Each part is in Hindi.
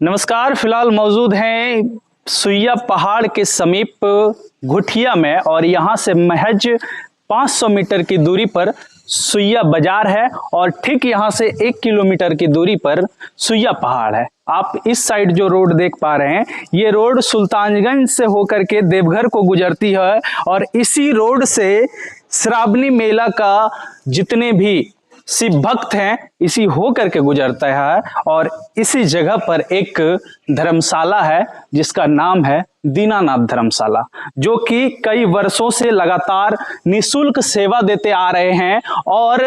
नमस्कार। फिलहाल मौजूद हैं सुइया पहाड़ के समीप घुठिया में और यहाँ से महज 500 मीटर की दूरी पर सुइया बाजार है और ठीक यहाँ से 1 किलोमीटर की दूरी पर सुइया पहाड़ है। आप इस साइड जो रोड देख पा रहे हैं, ये रोड सुल्तानगंज से होकर के देवघर को गुजरती है और इसी रोड से श्रावणी मेला का जितने भी शिव भक्त हैं इसी होकर के गुजरता है। और इसी जगह पर एक धर्मशाला है जिसका नाम है दीनानाथ धर्मशाला, जो कि कई वर्षों से लगातार निःशुल्क सेवा देते आ रहे हैं और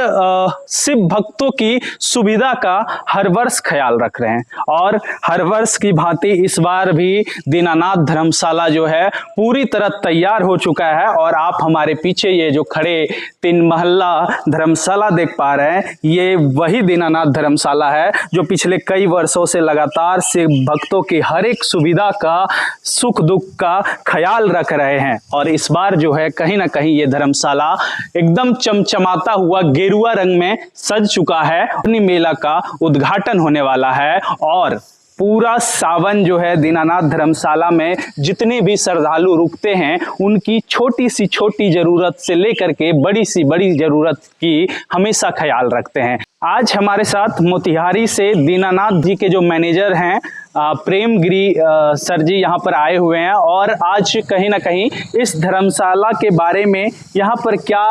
शिव भक्तों की सुविधा का हर वर्ष ख्याल रख रहे हैं। और हर वर्ष की भांति इस बार भी दीनानाथ धर्मशाला जो है पूरी तरह तैयार हो चुका है। और आप हमारे पीछे ये जो खड़े 3 महला धर्मशाला देख पा रहे हैं, ये वही दीनानाथ धर्मशाला है जो पिछले कई वर्षों से लगातार शिव भक्तों की हर एक सुविधा का, सुख दुख का ख्याल रख रहे हैं। और इस बार जो है कहीं ना कहीं ये धर्मशाला एकदम चमचमाता हुआ गेरुआ रंग में सज चुका है। श्रावणी मेला का उद्घाटन होने वाला है और पूरा सावन जो है दीनानाथ धर्मशाला में जितने भी श्रद्धालु रुकते हैं उनकी छोटी सी छोटी जरूरत से लेकर के बड़ी सी बड़ी जरूरत की हमेशा ख्याल रखते हैं। आज हमारे साथ मोतिहारी से दीनानाथ जी के जो मैनेजर हैं प्रेम गिरी सर जी यहाँ पर आए हुए हैं और आज कहीं ना कहीं इस धर्मशाला के बारे में यहाँ पर क्या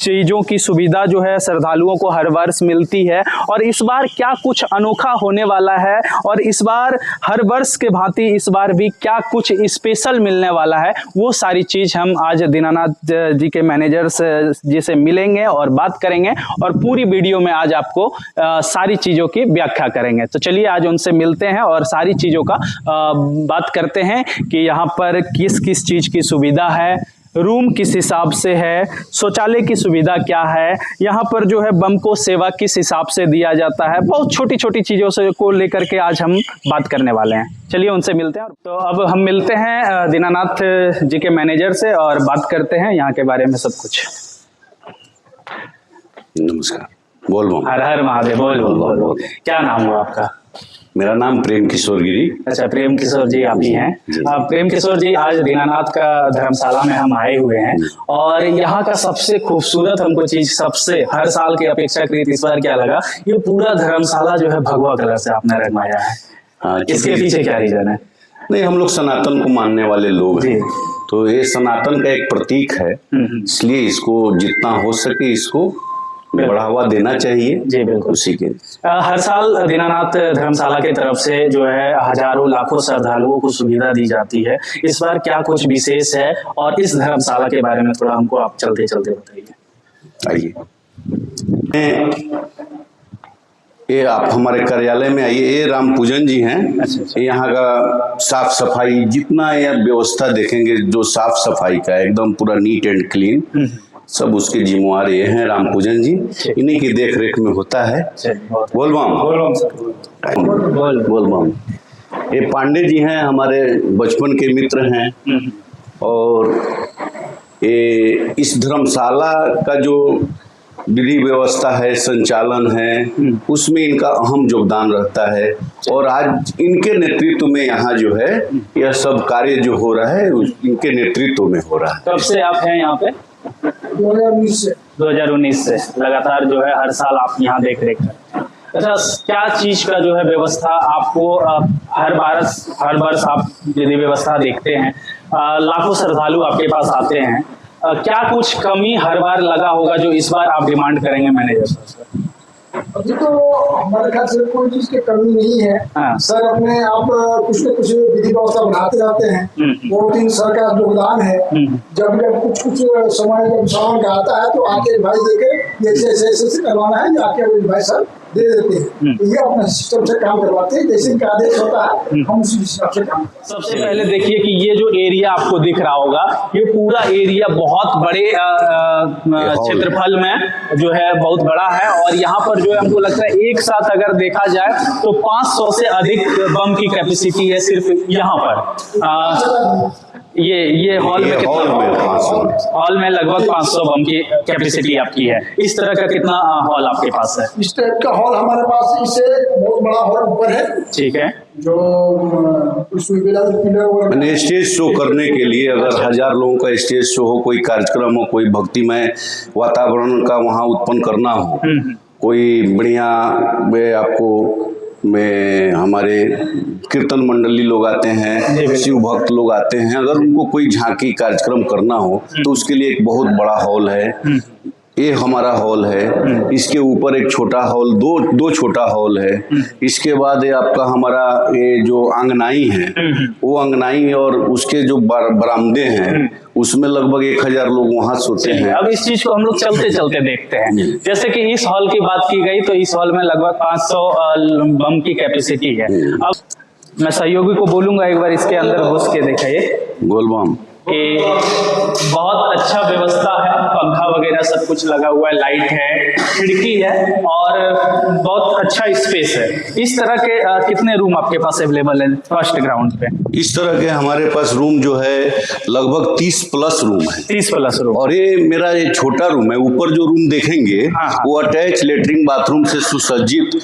चीज़ों की सुविधा जो है श्रद्धालुओं को हर वर्ष मिलती है और इस बार क्या कुछ अनोखा होने वाला है और इस बार हर वर्ष के भांति इस बार भी क्या कुछ स्पेशल मिलने वाला है, वो सारी चीज़ हम आज दीनानाथ जी के मैनेजर जी से मिलेंगे और बात करेंगे और पूरी वीडियो में आज आपको सारी चीज़ों की व्याख्या करेंगे। तो चलिए आज उनसे मिलते हैं और सारी चीज़ों का बात करते हैं कि यहाँ पर किस किस चीज़ की सुविधा है, रूम किस हिसाब से है, शौचालय की सुविधा क्या है, यहाँ पर जो है बम को सेवा किस हिसाब से दिया जाता है, बहुत छोटी छोटी चीज़ों से को लेकर के आज हम बात करने वाले हैं। चलिए उनसे मिलते हैं। तो अब हम मिलते हैं दीनानाथ जी के मैनेजर से और बात करते हैं यहाँ के बारे में सब कुछ। नमस्कार। बोल बम। हर हर महादेव। बोल। क्या नाम हुआ आपका? मेरा नाम प्रेम किशोर गिरी। अच्छा, प्रेम किशोर जी आप ही हैं। प्रेम किशोर जी, आज दीनानाथ का धर्मशाला में हम आए हुए हैं और यहाँ का सबसे खूबसूरत हमको चीज सबसे हर साल की अपेक्षाकृत इस बार क्या लगा, ये पूरा धर्मशाला जो है भगवा कलर से आपने रंगवाया है। हाँ, इसके पीछे क्या रीजन है? नहीं, हम लोग सनातन को मानने वाले लोग हैं, तो ये सनातन का एक प्रतीक है, इसलिए इसको जितना हो सके इसको बढ़ावा देना चाहिए। जी बिल्कुल। उसी के हर साल दीनानाथ धर्मशाला की तरफ से जो है हजारों लाखों श्रद्धालुओं को सुविधा दी जाती है। इस बार क्या कुछ विशेष है और इस धर्मशाला के बारे में थोड़ा हमको आप चलते चलते बताइए। आइए, ये आप हमारे कार्यालय में आइए। ये राम पूजन जी हैं। अच्छा। यहाँ का साफ सफाई जितना यह व्यवस्था देखेंगे, जो साफ सफाई का एकदम पूरा नीट एंड क्लीन, सब उसके जिम्मेवार ये हैं राम पूजन जी, इन्हीं की देख रेख में होता है। बोल बम। बोल बम। ये पांडे जी हैं, हमारे बचपन के मित्र हैं और ये इस धर्मशाला का जो विधि व्यवस्था है, संचालन है, उसमें इनका अहम योगदान रहता है। और आज इनके नेतृत्व में यहाँ जो है यह सब कार्य जो हो रहा है इनके नेतृत्व में हो रहा है। कब से आप हैं यहाँ पे? 2019 से लगातार जो है हर साल आप यहाँ देख रेख करते हैं। अच्छा, क्या चीज का जो है व्यवस्था आपको हर वर्ष आप यदि व्यवस्था देखते हैं, लाखों श्रद्धालु आपके पास आते हैं, क्या कुछ कमी हर बार लगा होगा जो इस बार आप डिमांड करेंगे मैनेजर से? अभी तो हमारे ख्याल से कोई चीज की कमी नहीं है। हाँ। सर अपने आप कुछ न कुछ विधि व्यवस्था बनाते रहते हैं, बहुत दिन सर का योगदान है। जब कुछ समय जब सावन का आता है तो आके भाई देके ऐसे करवाना है, जाके भाई सर दे देते हैं। तो ये अपने सिस्टम से काम करवाते हैं, जैसे इनका आदेश होता है हम उसी हिसाब से काम करते हैं। सबसे पहले देखिए कि ये जो एरिया आपको दिख रहा होगा, ये पूरा एरिया बहुत बड़े क्षेत्रफल में जो है बहुत बड़ा है और यहाँ पर जो है हमको लगता है एक साथ अगर देखा जाए तो 500 से अधिक बम की कैपेसिटी है सिर्फ यहाँ पर। ये हॉल में हॉल में 500 हॉल में लगभग 500 बम की कैपेसिटी आपकी है। इस तरह का कितना हॉल आपके पास है? इस टाइप का हॉल हमारे पास इससे बहुत बड़ा हॉल ऊपर है, ठीक है। जो मैंने स्टेज शो करने के लिए, अगर 1000 लोगों का स्टेज शो हो, कोई कार्यक्रम हो, कोई भक्तिमय वातावरण का वहाँ उत्पन्न करना हो, कोई बढ़िया में आपको में हमारे कीर्तन मंडली लोग आते हैं, शिव भक्त लोग आते हैं, अगर उनको कोई झांकी कार्यक्रम करना हो तो उसके लिए एक बहुत बड़ा हॉल है। ये हमारा हॉल है, इसके ऊपर एक छोटा हॉल, दो छोटा हॉल है। इसके बाद ये आपका हमारा ये जो आंगनाई है, वो आंगनाई और उसके जो बरामदे हैं उसमें लगभग 1000 लोग वहाँ सोते हैं। अब इस चीज को हम लोग चलते चलते देखते हैं। जैसे कि इस हॉल की बात की गई तो इस हॉल में लगभग 500 बम की कैपेसिटी है। अब मैं सहयोगी को बोलूंगा एक बार इसके अंदर घुस के दिखाइए। गोलबम कि बहुत अच्छा व्यवस्था है, पंखा वगैरह सब कुछ लगा हुआ है, लाइट है, खिड़की है और बहुत अच्छा स्पेस है। इस तरह के कितने रूम आपके पास अवेलेबल है फर्स्ट ग्राउंड पे? इस तरह के हमारे पास रूम जो है लगभग 30 प्लस रूम है। 30 प्लस रूम। और ये मेरा ये छोटा रूम है, ऊपर जो रूम देखेंगे वो अटैच लेटरिन बाथरूम से सुसज्जित,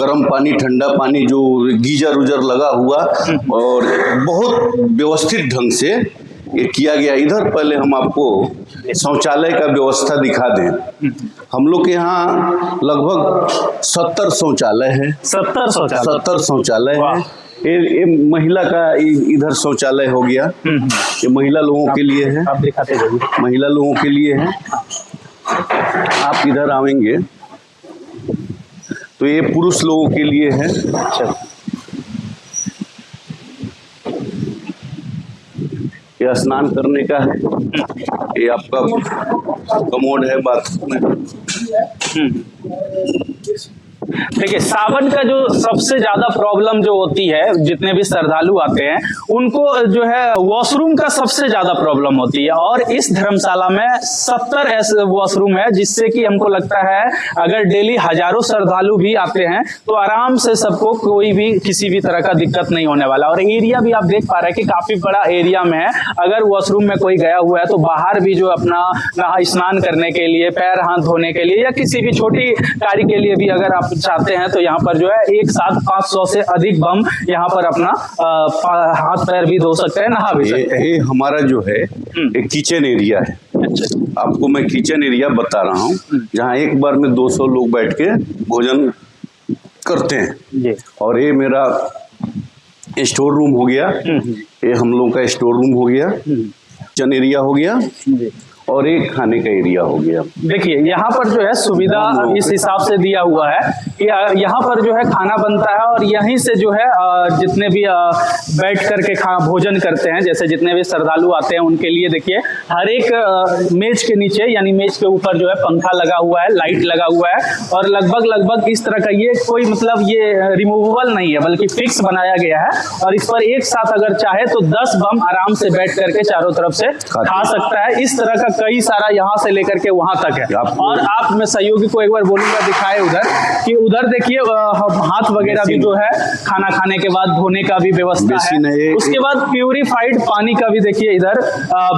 गर्म पानी ठंडा पानी जो गीजर उजर लगा हुआ और बहुत व्यवस्थित ढंग से ये किया गया। इधर पहले हम आपको शौचालय का व्यवस्था दिखा दें। हम लोग के यहाँ लगभग 70 शौचालय है। 70 शौचालय है। ये महिला का इधर शौचालय हो गया, ये महिला लोगों के लिए है। आप दिखाते जाइए। महिला लोगों के लिए है। आप इधर आएंगे तो ये पुरुष लोगों के लिए है। अच्छा, ये स्नान करने का है। ये आपका कमोड है बाथरूम में। देखिए, सावन का जो सबसे ज्यादा प्रॉब्लम जो होती है, जितने भी श्रद्धालु आते हैं उनको जो है वॉशरूम का सबसे ज्यादा प्रॉब्लम होती है। और इस धर्मशाला में 70 ऐसे वॉशरूम है जिससे कि हमको लगता है अगर डेली हजारों श्रद्धालु भी आते हैं तो आराम से सबको कोई भी किसी भी तरह का दिक्कत नहीं होने वाला। और एरिया भी आप देख पा रहे हैं कि काफी बड़ा एरिया में है। अगर वॉशरूम में कोई गया हुआ है तो बाहर भी जो अपना नहा स्नान करने के लिए, पैर हाथ धोने के लिए या किसी भी छोटी कार्य के लिए भी अगर आप चाहते हैं तो यहाँ पर जो है एक साथ 500 से अधिक बम यहाँ पर अपना हाथ पैर भी धो सकते हैं, नहा भी सकते हैं। ये हमारा जो है एक किचन एरिया है। आपको मैं किचन एरिया बता रहा हूँ जहाँ एक बार में 200 लोग बैठ के भोजन करते हैं। और ये मेरा स्टोर रूम हो गया, ये हम लोग का स्टोर रूम हो गया, किचन एरिया हो गया और एक खाने का एरिया हो गया। देखिए, यहाँ पर जो है सुविधा इस हिसाब से दिया हुआ है कि यहाँ पर जो है खाना बनता है और यहीं से जो है जितने भी बैठ करके भोजन करते हैं, जैसे जितने भी श्रद्धालु आते हैं उनके लिए देखिए हर एक मेज के नीचे यानी मेज के ऊपर जो है पंखा लगा हुआ है, लाइट लगा हुआ है और लगभग इस तरह का ये कोई मतलब ये रिमूवेबल नहीं है बल्कि फिक्स बनाया गया है। और इस पर एक साथ अगर चाहे तो 10 बम आराम से बैठ करके चारों तरफ से खा सकता है। इस तरह का कई सारा यहाँ से लेकर के वहां तक है। और आप, मैं सहयोगी को एक बार बोलूंगा दिखाए उधर कि उधर देखिए हाथ वगैरह भी जो है खाना खाने के बाद धोने का भी व्यवस्था है। उसके बाद प्यूरिफाइड पानी का भी देखिए इधर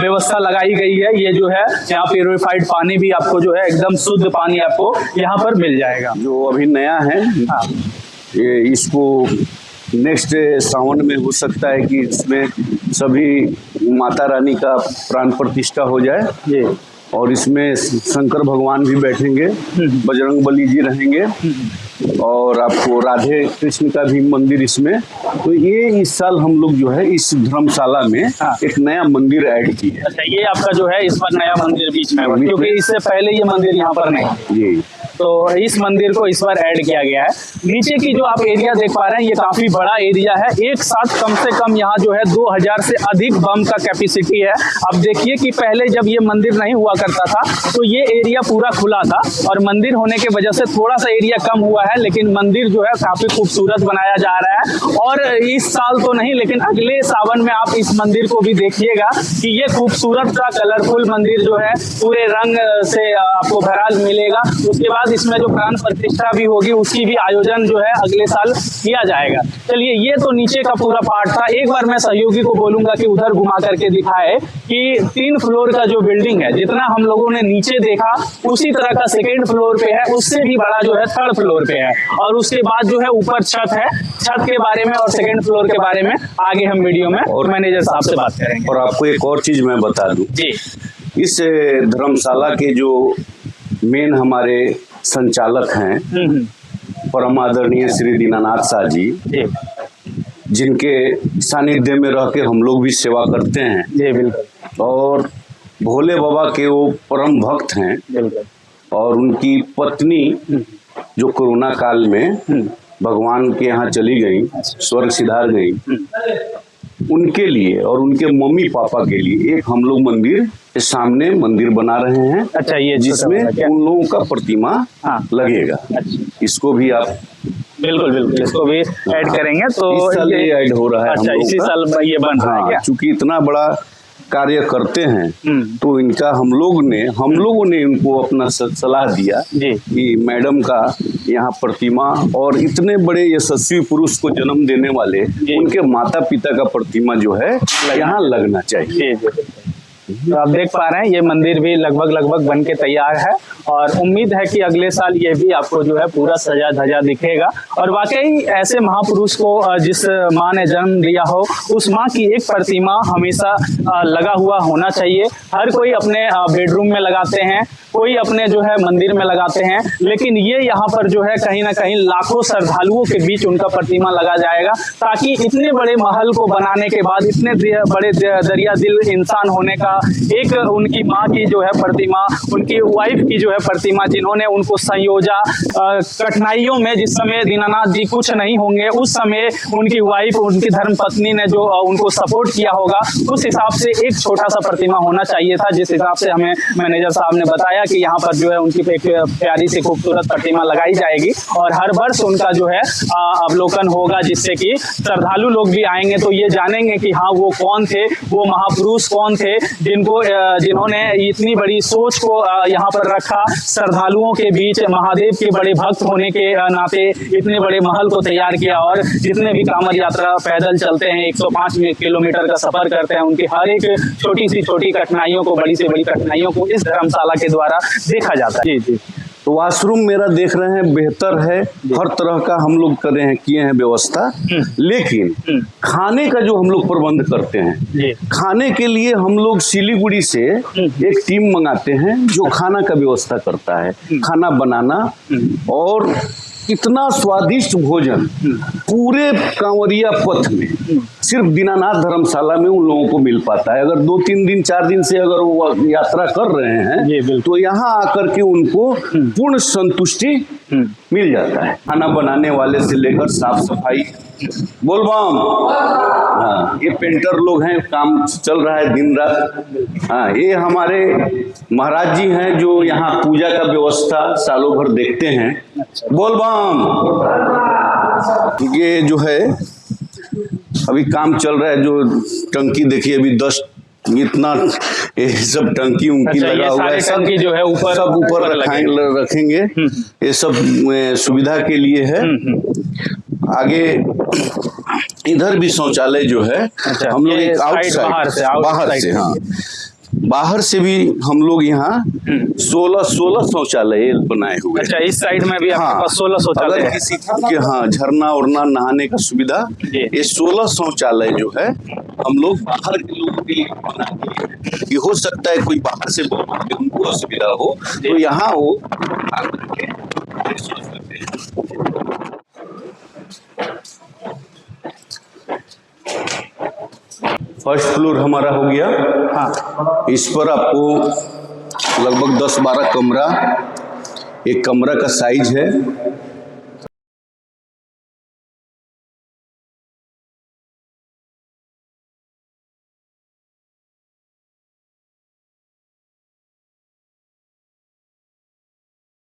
व्यवस्था लगाई गई है। ये जो है यहाँ प्यूरिफाइड पानी भी आपको जो है एकदम शुद्ध पानी आपको यहाँ पर मिल जाएगा। जो अभी नया है ये इसको नेक्स्ट सावन में हो सकता है कि इसमें सभी माता रानी का प्राण प्रतिष्ठा हो जाए और इसमें शंकर भगवान भी बैठेंगे, बजरंग बली जी रहेंगे और आपको राधे कृष्ण का भी मंदिर इसमें। तो ये इस साल हम लोग जो है इस धर्मशाला में एक नया मंदिर ऐड की है। अच्छा, ये आपका जो है इस बार नया मंदिर बीच में, क्योंकि इससे पहले ये मंदिर यहाँ पर नहीं जी, तो इस मंदिर को इस बार ऐड किया गया है। नीचे की जो आप एरिया देख पा रहे हैं ये काफी बड़ा एरिया है। एक साथ कम से कम यहाँ जो है 2000 से अधिक बम का कैपेसिटी है। अब देखिए कि पहले जब ये मंदिर नहीं हुआ करता था तो ये एरिया पूरा खुला था और मंदिर होने की वजह से थोड़ा सा एरिया कम हुआ है, लेकिन मंदिर जो है काफी खूबसूरत बनाया जा रहा है। और इस साल तो नहीं लेकिन अगले सावन में आप इस मंदिर को भी देखिएगा कि ये खूबसूरत सा कलरफुल मंदिर जो है पूरे रंग से आपको भरा मिलेगा। उसके उसके बाद इसमें जो प्राण प्रतिष्ठा भी होगी उसकी भी आयोजन जो है अगले साल किया जाएगा। चलिए, ये तो नीचे का पूरा पार्ट था। एक बार मैं सहयोगी को बोलूंगा कि उधर घुमा करके दिखाए कि 3 फ्लोर का जो बिल्डिंग है, जितना हम लोगों ने नीचे देखा उसी तरह का सेकेंड फ्लोर पे है, उससे भी बड़ा जो है 3rd फ्लोर पे है, और उसके बाद जो है ऊपर छत है। छत के बारे में और सेकेंड फ्लोर के बारे में आगे हम वीडियो में और मैनेजर साहब से बात करेंगे। और आपको एक और चीज मैं बता दूं जी, इस धर्मशाला के जो मेन हमारे संचालक हैं परम आदरणीय श्री दीनानाथ शाह जी, जिनके सानिध्य में रह के हम लोग भी सेवा करते हैं। जी बिल्कुल। और भोले बाबा के वो परम भक्त हैं। बिल्कुल। और उनकी पत्नी जो कोरोना काल में भगवान के यहाँ चली गई, स्वर्ग सिधार गई, उनके लिए और उनके मम्मी पापा के लिए एक हम लोग मंदिर के सामने मंदिर बना रहे हैं। अच्छा, ये जिसमें उन लोगों का प्रतिमा लगेगा। अच्छा, इसको भी आप बिल्कुल बिल्कुल इसको भी ऐड करेंगे। तो इस साल ये ऐड हो रहा है। अच्छा, इसी साल ये बन रहा है क्या? चूंकि इतना बड़ा कार्य करते हैं तो इनका हम लोगों ने इनको अपना सलाह दिया कि मैडम का यहाँ प्रतिमा और इतने बड़े यशस्वी पुरुष को जन्म देने वाले उनके माता पिता का प्रतिमा जो है यहाँ लगना चाहिए। तो आप देख पा रहे हैं ये मंदिर भी लगभग बन के तैयार है, और उम्मीद है कि अगले साल ये भी आपको जो है पूरा सजा धजा दिखेगा। और वाकई ऐसे महापुरुष को जिस माँ ने जन्म दिया हो उस माँ की एक प्रतिमा हमेशा लगा हुआ होना चाहिए। हर कोई अपने बेडरूम में लगाते हैं, कोई अपने जो है मंदिर में लगाते हैं, लेकिन ये यहाँ पर जो है कहीं ना कहीं लाखों श्रद्धालुओं के बीच उनका प्रतिमा लगा जाएगा, ताकि इतने बड़े महल को बनाने के बाद इतने बड़े दरिया दिल इंसान होने का एक उनकी माँ की जो है प्रतिमा, उनकी वाइफ की जो है प्रतिमा, जिन्होंने उनको संयोजा कठिनाइयों में, जिस समय दीनानाथ जी कुछ नहीं होंगे उस समय उनकी वाइफ, उनकी धर्म पत्नी ने जो उनको सपोर्ट किया होगा, उस हिसाब से एक छोटा सा प्रतिमा होना चाहिए था। जिस हिसाब से हमें मैनेजर साहब ने बताया कि यहाँ पर जो है उनकी एक प्यारी सी खूबसूरत प्रतिमा लगाई जाएगी और हर वर्ष उनका जो है अवलोकन होगा, जिससे कि श्रद्धालु लोग भी आएंगे तो ये जानेंगे कि हाँ वो कौन थे, वो महापुरुष कौन थे जिन्होंने इतनी बड़ी सोच को यहाँ पर रखा, श्रद्धालुओं के बीच महादेव के बड़े भक्त होने के नाते इतने बड़े महल को तैयार किया। और जितने भी कांवड़ यात्रा पैदल चलते हैं 105 किलोमीटर का सफर करते हैं, उनकी हर एक छोटी से छोटी कठिनाइयों को, बड़ी से बड़ी कठिनाइयों को इस धर्मशाला के द्वारा देखा जाता है। जी। तो वॉशरूम मेरा देख रहे हैं बेहतर है, हर तरह का हम लोग कर रहे हैं, किए हैं व्यवस्था। लेकिन खाने का जो हम लोग प्रबंध करते हैं, खाने के लिए हम लोग सिलीगुड़ी से एक टीम मंगाते हैं जो खाना का व्यवस्था करता है, खाना बनाना। और इतना स्वादिष्ट भोजन पूरे कांवरिया पथ में सिर्फ दीनानाथ धर्मशाला में उन लोगों को मिल पाता है। अगर 2-3 दिन 4 दिन से अगर वो यात्रा कर रहे हैं तो यहाँ आकर के उनको पूर्ण संतुष्टि मिल जाता है। खाना बनाने वाले से लेकर साफ सफाई, बोलबम, हाँ, ये पेंटर लोग हैं, काम चल रहा है दिन रात। हाँ, ये हमारे महाराज जी हैं जो यहाँ पूजा का व्यवस्था सालों भर देखते हैं। बोलबम, ये जो है अभी काम चल रहा है, जो टंकी देखिए अभी 10 इतना ये सब टंकी उनकी लगा हुआ है, सब जो है ऊपर सब ऊपर रखेंगे। ये सब सुविधा के लिए है। आगे इधर भी शौचालय जो है हम लोग एक बाहर से हाँ बाहर से भी हम लोग यहाँ 16 शौचालय बनाए हुए। अच्छा, इस साइड में भी आपके पास 16 शौचालय है। किसी के हाँ झरना उड़ना नहाने का सुविधा, ये 16 शौचालय जो है हम लोग बाहर के लोगों के लिए बना दिए। ये हो सकता है कोई बाहर से उनको असुविधा हो तो यहाँ वो फर्स्ट फ्लोर हमारा हो गया। हाँ, इस पर आपको लगभग 10-12 कमरा, एक कमरा का साइज है।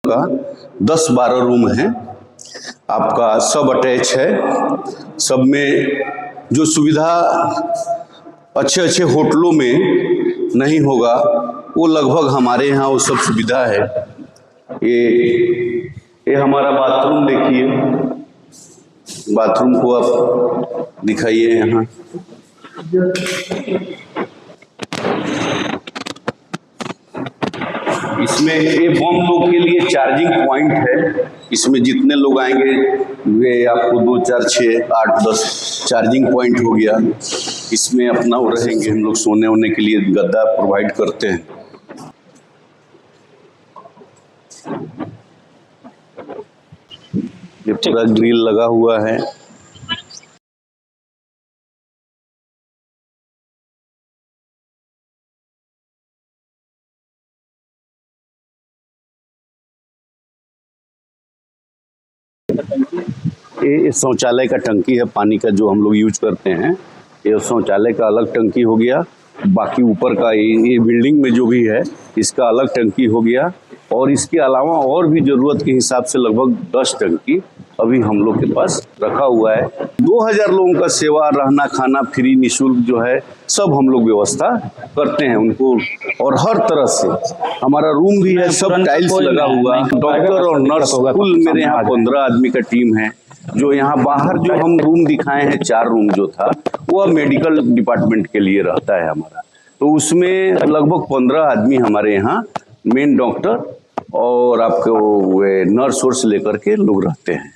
का 10-12 रूम है आपका, सब अटैच है। सब में जो सुविधा अच्छे होटलों में नहीं होगा वो लगभग हमारे यहाँ वो सब सुविधा है। ये हमारा बाथरूम देखिए, बाथरूम को आप दिखाइए यहाँ। इसमें ये बम लोग के लिए चार्जिंग पॉइंट है। इसमें जितने लोग आएंगे वे आपको 2, 4, 6, 8, 10 चार्जिंग पॉइंट हो गया। इसमें अपना वो रहेंगे, हम लोग सोने वोने के लिए गद्दा प्रोवाइड करते हैं। ये पूरा ग्रिल लगा हुआ है। ये शौचालय का टंकी है, पानी का जो हम लोग यूज करते हैं। ये शौचालय का अलग टंकी हो गया। बाकी ऊपर का ये बिल्डिंग में जो भी है इसका अलग टंकी हो गया। और इसके अलावा और भी ज़रूरत के हिसाब से लगभग 10 टंकी अभी हम लोग के पास रखा हुआ है। 2000 लोगों का सेवा, रहना खाना फ्री निःशुल्क जो है सब हम लोग व्यवस्था करते हैं उनको। और हर तरह से हमारा रूम भी है, सब टाइल्स लगा हुआ। डॉक्टर और नर्स कुल मेरे यहाँ 15 आदमी का टीम है। जो यहाँ बाहर जो हम रूम दिखाए हैं, 4 रूम जो था वह मेडिकल डिपार्टमेंट के लिए रहता है हमारा। तो उसमें लगभग 15 आदमी हमारे यहाँ मेन डॉक्टर और आपको नर्स वर्स लेकर के लोग रहते हैं।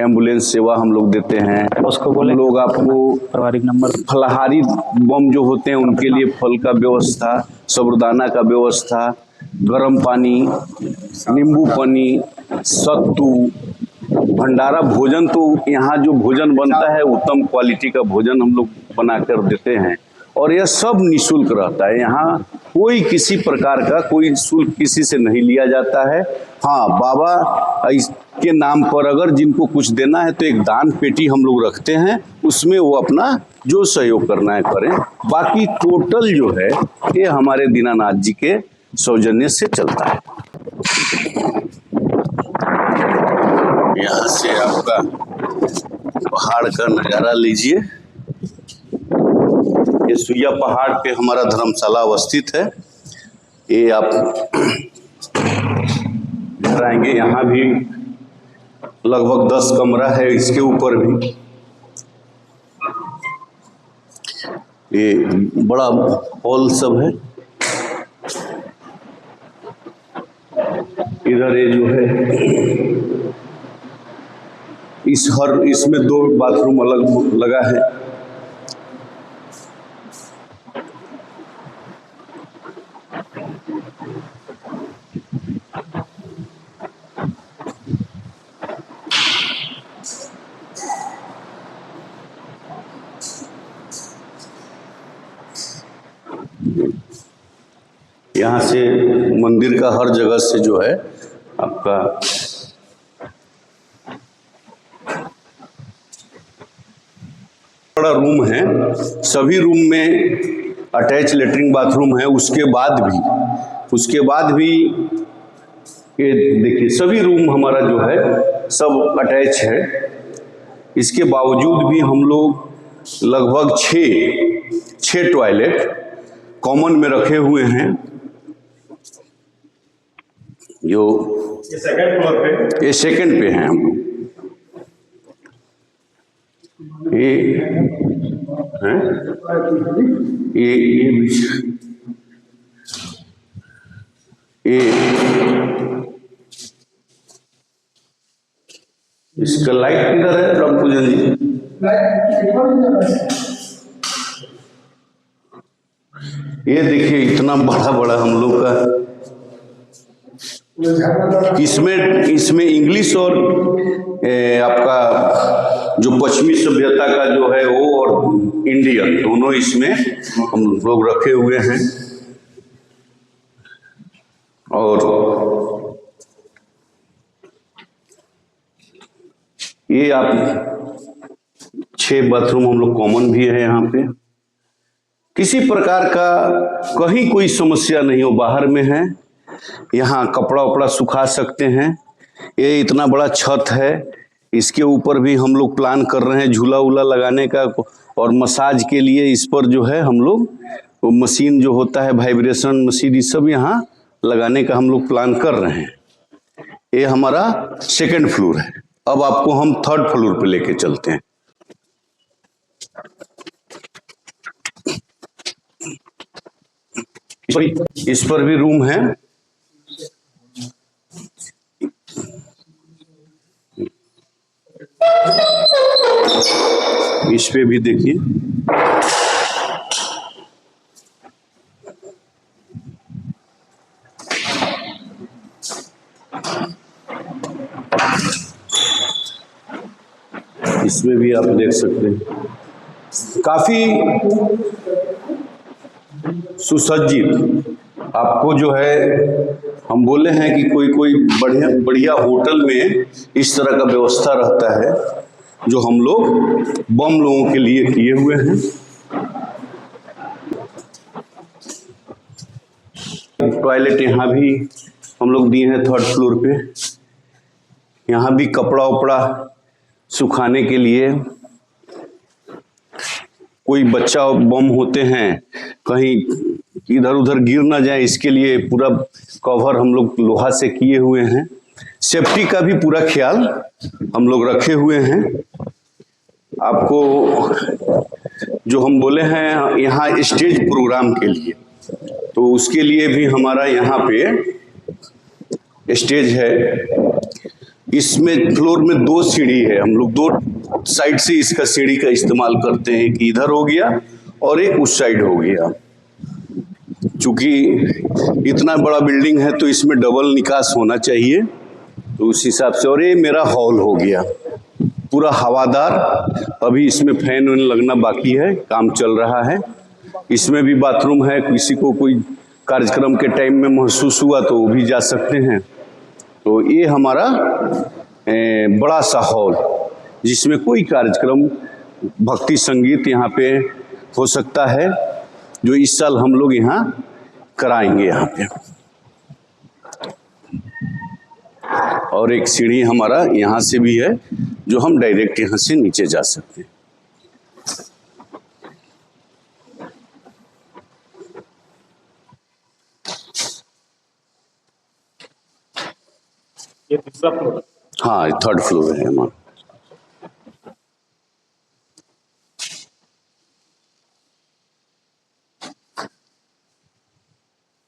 एम्बुलेंस सेवा हम लोग देते हैं। उसको बोले लोग आपको पारिवारिक नंबर, फलाहारी बम जो होते हैं उनके लिए फल का व्यवस्था, साबूदाना का व्यवस्था, गर्म पानी, नींबू पानी, सत्तू, भंडारा भोजन। तो यहाँ जो भोजन बनता है उत्तम क्वालिटी का भोजन हम लोग बना कर देते हैं। और यह सब निःशुल्क रहता है। यहाँ कोई किसी प्रकार का कोई शुल्क किसी से नहीं लिया जाता है। हाँ, बाबा के नाम पर अगर जिनको कुछ देना है तो एक दान पेटी हम लोग रखते हैं, उसमें वो अपना जो सहयोग करना है करें। बाकी टोटल जो है ये हमारे दीनानाथ जी के सौजन्य से चलता है। यहाँ से आपका पहाड़ का नज़ारा लीजिए। ये सुइया पहाड़ पे हमारा धर्मशाला अवस्थित है। ये आप इधर आएंगे, यहाँ भी लगभग 10 कमरा है। इसके ऊपर भी ये बड़ा हॉल सब है। इधर ये जो है इसमें 2 बाथरूम अलग लगा है। यहाँ से मंदिर का हर जगह से जो है आपका बड़ा रूम है। सभी रूम में अटैच लेटरिन बाथरूम है। उसके बाद भी ये देखिए सभी रूम हमारा जो है सब अटैच है। इसके बावजूद भी हम लोग लगभग 6 टॉयलेट कॉमन में रखे हुए हैं। जो ये सेकंड फ्लोर पे, ये सेकंड पे हैं हम लोग। ये हैं, इसका लाइट किधर है रामपूजन जी? ये देखिए इतना बड़ा हम लोग का। इसमें इंग्लिश और आपका जो पश्चिमी सभ्यता का जो है वो और इंडियन दोनों इसमें हम लोग रखे हुए हैं। और ये आप 6 बाथरूम हम लोग कॉमन भी है यहाँ पे। किसी प्रकार का कहीं कोई समस्या नहीं हो, बाहर में है। यहाँ कपड़ा वपड़ा सुखा सकते हैं। ये इतना बड़ा छत है, इसके ऊपर भी हम लोग प्लान कर रहे हैं झूला वूला लगाने का। और मसाज के लिए इस पर जो है हम लोग वो मशीन जो होता है वाइब्रेशन मशीन, ये सब यहाँ लगाने का हम लोग प्लान कर रहे हैं। ये हमारा सेकंड फ्लोर है। अब आपको हम थर्ड फ्लोर पे लेके चलते हैं। इस पर भी रूम है। इस पे भी देखिए, इसमें भी आप देख सकते हैं, काफी सुसज्जित। आपको जो है, हम बोले हैं कि कोई बढ़िया होटल में इस तरह का व्यवस्था रहता है जो हम लोग बम लोगों के लिए किए हुए हैं। टॉयलेट यहाँ भी हम लोग दिए हैं थर्ड फ्लोर पे। यहाँ भी कपड़ा उपड़ा सुखाने के लिए, कोई बच्चा बम होते हैं कहीं इधर उधर गिर ना जाए, इसके लिए पूरा कवर हम लोग लोहा से किए हुए हैं। सेफ्टी का भी पूरा ख्याल हम लोग रखे हुए हैं। आपको जो हम बोले हैं यहाँ स्टेज प्रोग्राम के लिए, तो उसके लिए भी हमारा यहाँ पे स्टेज है। इसमें फ्लोर में 2 सीढ़ी है। हम लोग 2 साइड से इसका सीढ़ी का इस्तेमाल करते हैं कि इधर हो गया और एक उस साइड हो गया। चूंकि इतना बड़ा बिल्डिंग है तो इसमें डबल निकास होना चाहिए, तो उस हिसाब से। और ये मेरा हॉल हो गया पूरा हवादार। अभी इसमें फैन वैन लगना बाकी है, काम चल रहा है। इसमें भी बाथरूम है, किसी को कोई कार्यक्रम के टाइम में महसूस हुआ तो वो भी जा सकते हैं। तो ये हमारा बड़ा सा हॉल, जिसमें कोई कार्यक्रम भक्ति संगीत यहाँ पे हो सकता है, जो इस साल हम लोग यहाँ कराएंगे यहाँ पे। और एक सीढ़ी हमारा यहाँ से भी है, जो हम डायरेक्ट यहाँ से नीचे जा सकते हैं। ये तीसरा फ्लोर? हाँ, थर्ड फ्लोर है हमारा।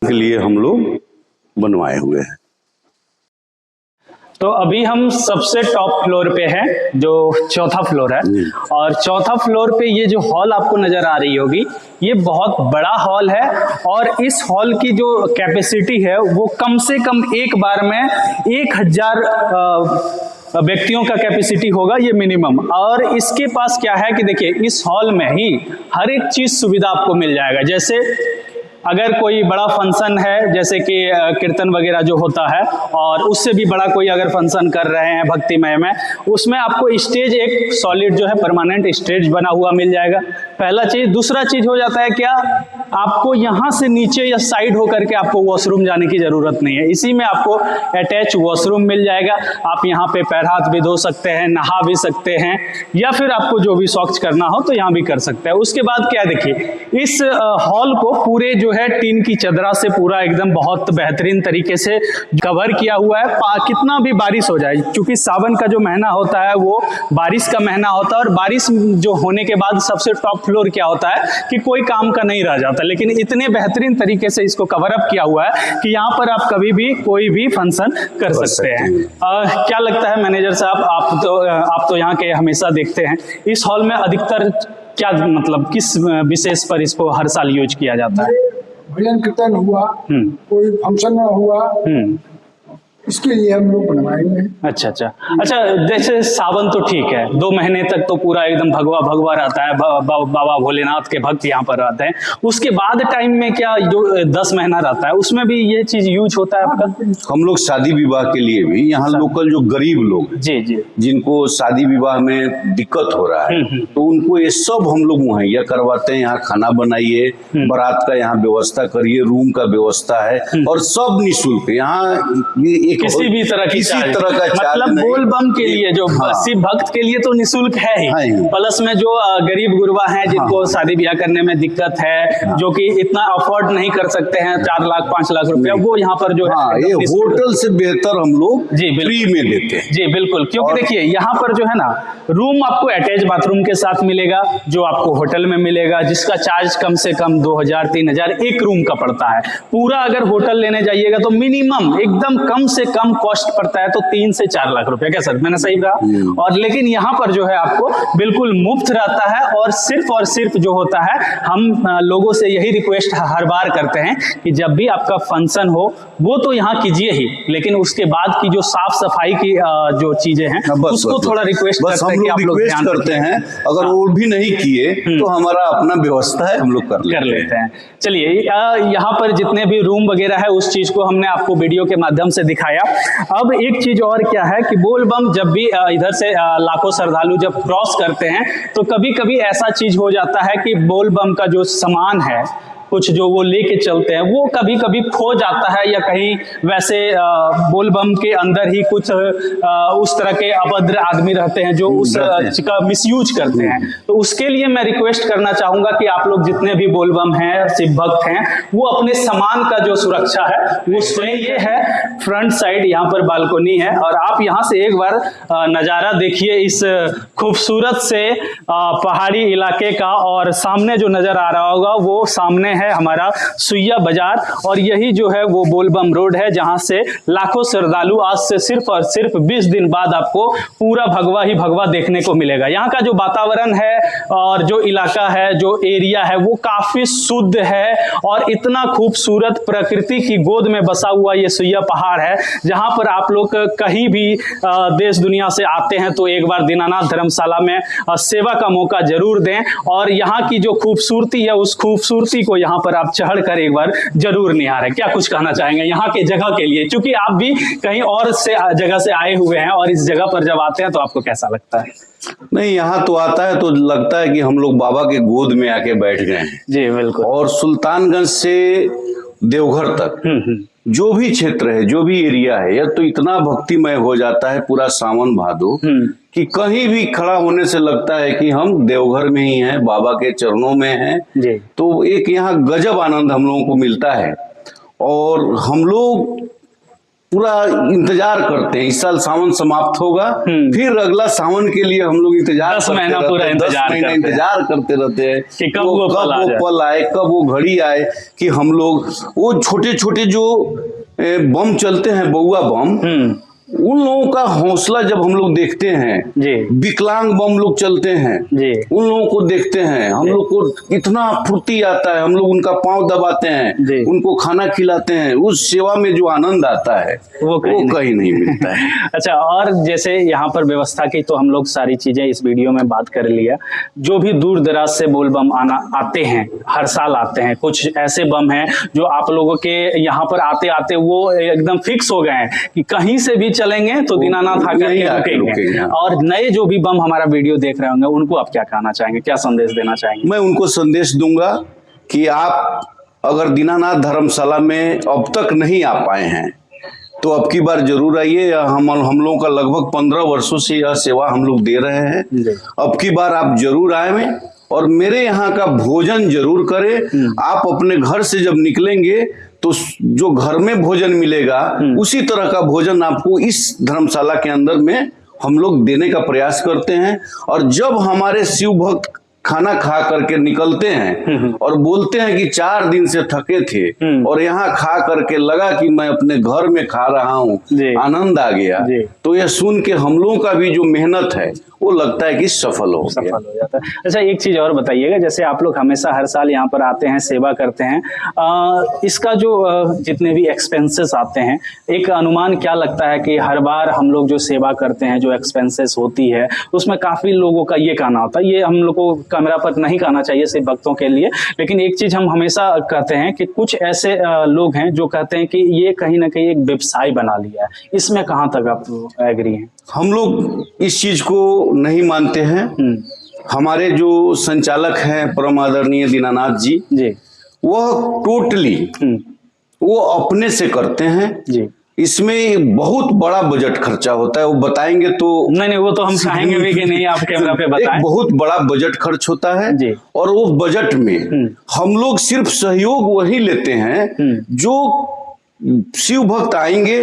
के लिए हम लोग बनवाए हुए हैं। तो अभी हम सबसे टॉप फ्लोर पे हैं, जो चौथा फ्लोर है। और चौथा फ्लोर पे ये जो हॉल आपको नजर आ रही होगी, ये बहुत बड़ा हॉल है। और इस हॉल की जो कैपेसिटी है वो कम से कम एक बार में 1000 व्यक्तियों का कैपेसिटी होगा, ये मिनिमम। और इसके पास क्या है कि देखिए, इस हॉल में ही हर एक चीज सुविधा आपको मिल जाएगा। जैसे अगर कोई बड़ा फंक्शन है, जैसे कि कीर्तन वगैरह जो होता है, और उससे भी बड़ा कोई अगर फंक्शन कर रहे हैं भक्तिमय में, उसमें आपको स्टेज एक सॉलिड जो है परमानेंट स्टेज बना हुआ मिल जाएगा, पहला चीज। दूसरा चीज हो जाता है क्या, आपको यहाँ से नीचे या साइड होकर के आपको वॉशरूम जाने की जरूरत नहीं है। इसी में आपको अटैच वॉशरूम मिल जाएगा। आप यहाँ पे पैर हाथ भी धो सकते हैं, नहा भी सकते हैं, या फिर आपको जो भी शौच करना हो तो यहाँ भी कर सकते हैं। उसके बाद क्या, देखिए, इस हॉल को पूरे जो है टीन की चदरा से पूरा एकदम बहुत बेहतरीन तरीके से कवर किया हुआ है। कितना भी बारिश हो जाए, क्योंकि सावन का जो महीना होता है वो बारिश का महीना होता है, और बारिश जो होने के बाद सबसे टॉप फ्लोर क्या होता है कि कोई काम का नहीं रह जाता। लेकिन इतने बेहतरीन तरीके से इसको कवर अप किया हुआ है कि यहाँ पर आप कभी भी कोई भी फंक्शन कर सकते हैं। क्या लगता है मैनेजर साहब, आप तो यहाँ के हमेशा देखते हैं, इस हॉल में अधिकतर क्या, मतलब किस विशेष पर इसको हर साल यूज किया जाता है? भजन कीर्तन हुआ, कोई फंक्शन हुआ, इसके लिए हम लोग बनवाएंगे। अच्छा अच्छा अच्छा। जैसे सावन तो ठीक है, 2 महीने तक तो पूरा एकदम भगवा भगवा रहता है, बाबा भोलेनाथ के भक्त यहाँ पर रहते हैं। उसके बाद टाइम में क्या, जो 10 महीना रहता है, उसमें भी ये चीज यूज होता है आपका? हम लोग शादी विवाह के लिए भी यहाँ लोकल जो गरीब लोग, जी जी, जिनको शादी विवाह में दिक्कत हो रहा है, तो उनको ये सब हम लोग मुहैया करवाते हैं। यहाँ खाना बनाइए, बारात का यहाँ व्यवस्था करिए, रूम का व्यवस्था है, और सब निःशुल्क। यहाँ किसी भी तरह की किसी charge। तरह का चार्ज मतलब नहीं। बोल बम के लिए जो हाँ। शिव भक्त के लिए तो निःशुल्क है ही, हाँ। प्लस में जो गरीब गुरबा हैं जिनको हाँ। शादी ब्याह करने में दिक्कत है, जो कि इतना अफोर्ड नहीं कर सकते हैं 4 लाख 5 लाख रुपया, वो यहाँ पर जो हाँ, है ये एकदम निःशुल्क। होटल से बेहतर हम लोग जी, बिल्कुल। फ्री में देते हैं। जी बिल्कुल, क्योंकि और- देखिए यहाँ पर जो है ना रूम आपको अटैच बाथरूम के साथ मिलेगा, जो आपको होटल में मिलेगा, जिसका चार्ज कम से कम 2000 3000 एक रूम का पड़ता है। पूरा अगर होटल लेने जाइएगा तो मिनिमम एकदम कम से कम कॉस्ट पड़ता है तो 3 से 4 लाख रुपया। क्या सर, मैंने सही कहा? और लेकिन यहाँ पर जो है आपको बिल्कुल मुफ्त रहता है, और सिर्फ जो होता है, हम लोगों से यही रिक्वेस्ट हर बार करते हैं कि जब भी आपका फंक्शन हो वो तो यहाँ कीजिए ही, लेकिन उसके बाद की जो साफ सफाई की जो चीजें हैं उसको थोड़ा रिक्वेस्ट करते हैं कि आप लोग रिक्वेस्ट ध्यान करते रखें। हैं, अगर वो भी नहीं किए तो हमारा अपना व्यवस्था है, हम लोग कर लेते हैं। चलिए यहाँ पर जितने भी रूम वगैरह है उस चीज को हमने आपको वीडियो के माध्यम से दिखाया। अब एक चीज और क्या है कि बोल बम जब भी इधर से लाखों श्रद्धालु जब क्रॉस करते हैं तो कभी कभी ऐसा चीज हो जाता है कि बोल बम का जो सामान है कुछ जो वो लेके चलते हैं वो कभी कभी खो जाता है, या कहीं वैसे बोल बम के अंदर ही कुछ उस तरह के अभद्र आदमी रहते हैं जो उस का मिसयूज करते हैं। तो उसके लिए मैं रिक्वेस्ट करना चाहूंगा कि आप लोग जितने भी बोल बम हैं, शिव भक्त हैं, वो अपने सामान का जो सुरक्षा है वो स्वयं, ये है फ्रंट साइड यहाँ पर बालकोनी है, और आप यहाँ से एक बार नज़ारा देखिए इस खूबसूरत से पहाड़ी इलाके का, और सामने जो नजर आ रहा होगा वो सामने है हमारा सुइया बाजार, और यही जो है वो बोलबम रोड है जहां से लाखों श्रद्धालु आज से सिर्फ और सिर्फ 20 दिन बाद आपको पूरा भगवा ही भगवा देखने को मिलेगा। यहाँ का जो वातावरण है और जो इलाका है, जो एरिया है, वो काफी शुद्ध है, और इतना खूबसूरत प्रकृति की गोद में बसा हुआ ये सुइया पहाड़ है, जहां पर आप लोग कहीं भी देश दुनिया से आते हैं तो एक बार दीनानाथ धर्मशाला में सेवा का मौका जरूर दें, और यहाँ की जो खूबसूरती है उस खूबसूरती को यहाँ पर आप चढ़ कर एक बार जरूर निहारें। क्या कुछ कहना चाहेंगे यहाँ के जगह के लिए, क्योंकि आप भी कहीं और से जगह से आए हुए हैं, और इस जगह पर जब आते हैं तो आपको कैसा लगता है? नहीं, यहाँ तो आता है तो लगता है कि हम लोग बाबा के गोद में आके बैठ गए हैं। जी बिल्कुल। और सुल्तानगंज से देवघर तक जो भी क्षेत्र है, जो भी एरिया है, यह तो इतना भक्तिमय हो जाता है पूरा सावन भादो कि कहीं भी खड़ा होने से लगता है कि हम देवघर में ही हैं, बाबा के चरणों में हैं। जी। तो एक यहाँ गजब आनंद हम लोगों को मिलता है, और हम लोग पूरा इंतजार करते हैं। इस साल सावन समाप्त होगा, फिर अगला सावन के लिए हम लोग इंतजार 10 महीना पूरा इंतजार करते रहते हैं कि कब वो पल आए, कब वो घड़ी आए कि हम लोग वो छोटे छोटे जो बम चलते हैं, बउआ बम, उन लोगों का हौसला जब हम लोग देखते हैं, जी। विकलांग बम लोग चलते हैं, जी। उन लोगों को देखते हैं, हम लोग को इतना फुर्ती आता है, हम लोग उनका पांव दबाते हैं, उनको खाना खिलाते हैं, उस सेवा में जो आनंद आता है वो कहीं नहीं मिलता है। अच्छा, और जैसे यहाँ पर व्यवस्था की तो हम लोग सारी चीजें इस वीडियो में बात कर लिया। जो भी दूर दराज से बोल बम आते हैं, हर साल आते हैं, कुछ ऐसे बम हैं जो आप लोगों के यहाँ पर आते आते वो एकदम फिक्स हो गए हैं कि कहीं से भी चलेंगे तो दीनानाथ आकर के रुकेंगे। और नए जो भी बम हमारा वीडियो देख रहे होंगे उनको आप क्या कहना चाहेंगे, क्या संदेश देना चाहेंगे? मैं उनको संदेश दूंगा कि आप अगर दीनानाथ धर्मशाला में अब तक नहीं आ पाए हैं तो अब की बार जरूर आइए। हम लोगों का लगभग 15 वर्षों से यह सेवा हम लोग दे रहे हैं। अब की बार आप जरूर आए और मेरे यहाँ का भोजन जरूर करें। आप अपने घर से जब निकलेंगे तो जो घर में भोजन मिलेगा उसी तरह का भोजन आपको इस धर्मशाला के अंदर में हम लोग देने का प्रयास करते हैं। और जब हमारे शिव भक्त खाना खा करके निकलते हैं और बोलते हैं कि 4 दिन से थके थे और यहाँ खा करके लगा कि मैं अपने घर में खा रहा हूँ, आनंद आ गया, तो यह सुन के हम लोगों का भी जो मेहनत है वो लगता है कि सफल हो जाता है। अच्छा, एक चीज और बताइएगा, जैसे आप लोग हमेशा हर साल यहाँ पर आते हैं, सेवा करते हैं, इसका जो जितने भी एक्सपेंसेस आते हैं, एक अनुमान क्या लगता है कि हर बार हम लोग जो सेवा करते हैं, जो एक्सपेंसेस होती है, उसमें काफी लोगों का ये कहना होता है, ये हम लोग को कैमरा पर नहीं कहना चाहिए सिर्फ भक्तों के लिए, लेकिन एक चीज हम हमेशा कहते हैं कि कुछ ऐसे लोग हैं जो कहते हैं कि ये कहीं ना कहीं एक व्यवसाय बना लिया है। इसमें कहाँ तक आप एग्री हैं? हम लोग इस चीज को नहीं मानते हैं। हमारे जो संचालक हैं परम आदरणीय दीनानाथ जी, वह टोटली वो अपने से करते हैं। इसमें बहुत बड़ा बजट खर्चा होता है, वो बताएंगे तो नहीं वो तो हम चाहेंगे भी कि नहीं आप कैमरा पे बताएं। एक बहुत बड़ा बजट खर्च होता है जी। और वो बजट में हम लोग सिर्फ सहयोग वही लेते हैं जो शिव भक्त आएंगे,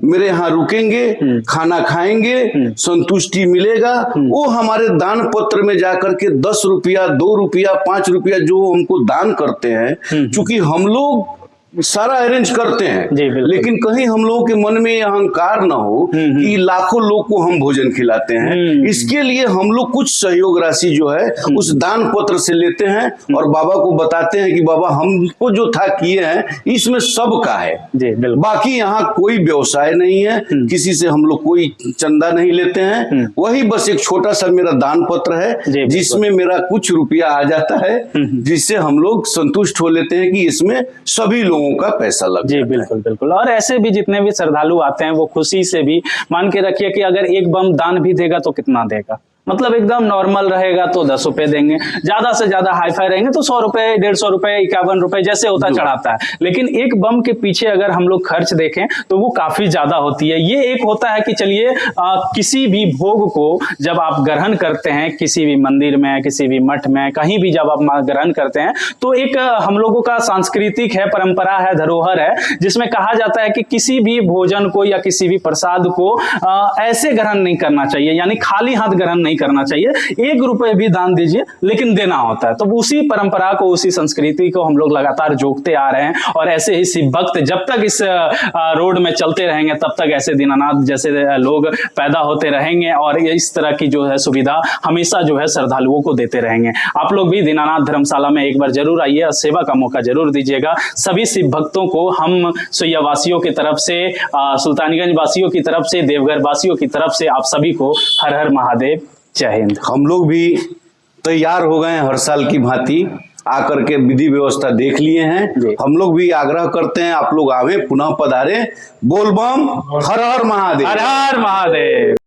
मेरे यहाँ रुकेंगे, खाना खाएंगे, संतुष्टि मिलेगा, वो हमारे दान पत्र में जाकर के 10 रुपया 2 रुपया 5 रुपया जो हमको दान करते हैं, क्योंकि हम लोग सारा अरेंज करते हैं, लेकिन कहीं हम लोगों के मन में अहंकार ना हो कि लाखों लोग को हम भोजन खिलाते हैं। इसके लिए हम लोग कुछ सहयोग राशि जो है उस दान पत्र से लेते हैं और बाबा को बताते हैं कि बाबा हमको जो था किए हैं इसमें सबका है। बाकी यहाँ कोई व्यवसाय नहीं है, किसी से हम लोग कोई चंदा नहीं लेते हैं, वही बस एक छोटा सा मेरा दान पत्र है जिसमें मेरा कुछ रुपया आ जाता है, जिससे हम लोग संतुष्ट हो लेते हैं कि इसमें सभी लोगों का पैसा लग जी। बिल्कुल बिल्कुल। और ऐसे भी जितने भी श्रद्धालु आते हैं वो खुशी से भी मान के रखिए कि अगर एक बम दान भी देगा तो कितना देगा, मतलब एकदम नॉर्मल रहेगा तो 10 रुपए देंगे, ज्यादा से ज्यादा हाईफाई रहेंगे तो 100 रुपए 150 रुपए 51 रुपए जैसे होता चढ़ाता है। लेकिन एक बम के पीछे अगर हम लोग खर्च देखें तो वो काफी ज्यादा होती है। ये एक होता है कि चलिए किसी भी भोग को जब आप ग्रहण करते हैं, किसी भी मंदिर में, किसी भी मठ में, कहीं भी जब आप ग्रहण करते हैं तो एक हम लोगों का सांस्कृतिक है, परंपरा है, धरोहर है, जिसमें कहा जाता है कि किसी भी भोजन को या किसी भी प्रसाद को ऐसे ग्रहण नहीं करना चाहिए, यानी खाली हाथ ग्रहण नहीं करना चाहिए। 1 रुपए भी दान दीजिए लेकिन देना होता है। तो उसी परंपरा को, उसी संस्कृति को हम लोग लगातार जोड़ते आ रहे हैं और ऐसे ही शिव भक्त जब तक इस रोड में चलते रहेंगे तब तक ऐसे दीनानाथ जैसे लोग पैदा होते रहेंगे और इस तरह की जो है सुविधा हमेशा जो है श्रद्धालुओं को देते रहेंगे। आप लोग भी दीनानाथ धर्मशाला में एक बार जरूर आइए और सेवा का मौका जरूर दीजिएगा। सभी शिव भक्तों को हम सुइया वासियों की तरफ से, सुल्तानगंज वासियों की तरफ से, देवघर वासियों की तरफ से आप सभी को हर हर महादेव, जय हिंद। हम लोग भी तैयार हो गए हैं हर साल की भांति, आकर के विधि व्यवस्था देख लिए हैं। हम लोग भी आग्रह करते हैं आप लोग आवे, पुनः पधारे। बोल बम, हर हर महादेव, हर हर महादेव।